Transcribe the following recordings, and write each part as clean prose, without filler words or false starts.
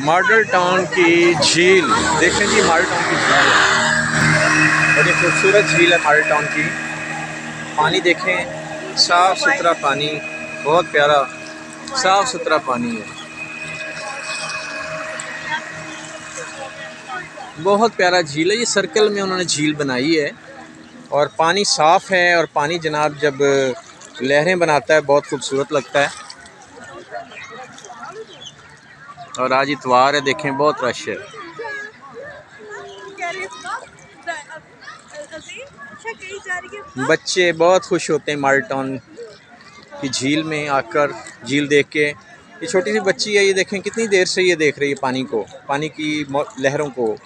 Model town की झील देखें जी, मॉडल टाउन की झील बड़ी खूबसूरत झील है मॉडल टाउन की। पानी देखें, साफ़ सुथरा पानी, बहुत प्यारा साफ़ सुथरा पानी है, बहुत प्यारा झील है। ये सर्कल में उन्होंने झील बनाई है और पानी साफ़ है और पानी जनाब जब लहरें बनाता है बहुत खूबसूरत लगता है। और आज इतवार है, देखें बहुत रश है। बच्चे बहुत खुश होते हैं मॉडल टाउन की झील में आकर, झील देख के। ये छोटी सी बच्ची है, ये देखें कितनी देर से ये देख रही है पानी को, पानी की लहरों को,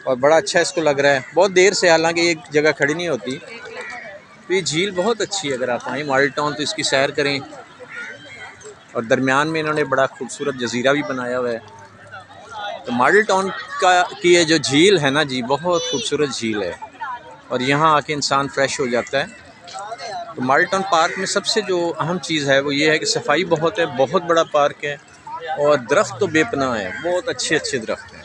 और बड़ा अच्छा इसको लग रहा है बहुत देर से। हालांकि ये जगह खड़ी नहीं होती। तो ये झील बहुत अच्छी है, अगर आप आएँ मॉडल टाउन तो इसकी सैर करें। और दरमियान में इन्होंने बड़ा खूबसूरत जजीरा भी बनाया हुआ है। तो मॉडल टाउन का की ये जो झील है ना जी, बहुत खूबसूरत झील है और यहाँ आके इंसान फ्रेश हो जाता है। तो मॉडल टाउन पार्क में सबसे जो अहम चीज़ है वो ये है कि सफाई बहुत है, बहुत बड़ा पार्क है और दरख्त तो बेपनाह है, बहुत अच्छे अच्छे दरख्त हैं।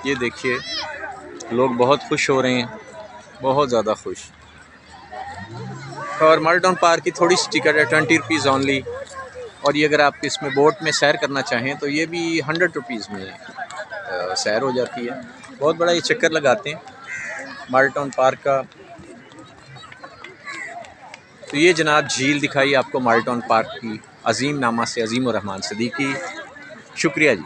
ये देखिए लोग बहुत खुश हो रहे हैं, बहुत ज़्यादा खुश। और मॉडल टाउन पार्क की थोड़ी सी टिकट है, 20 रुपीज़ ओनली। और ये अगर आप इसमें बोट में सैर करना चाहें तो ये भी 100 रुपीज़ में सैर हो जाती है। बहुत बड़ा ये चक्कर लगाते हैं मॉडल टाउन पार्क का। तो ये जनाब झील दिखाई आपको मॉडल टाउन पार्क की, अजीम नामा से अजीम उर रहमान सिद्दीकी। शुक्रिया जी।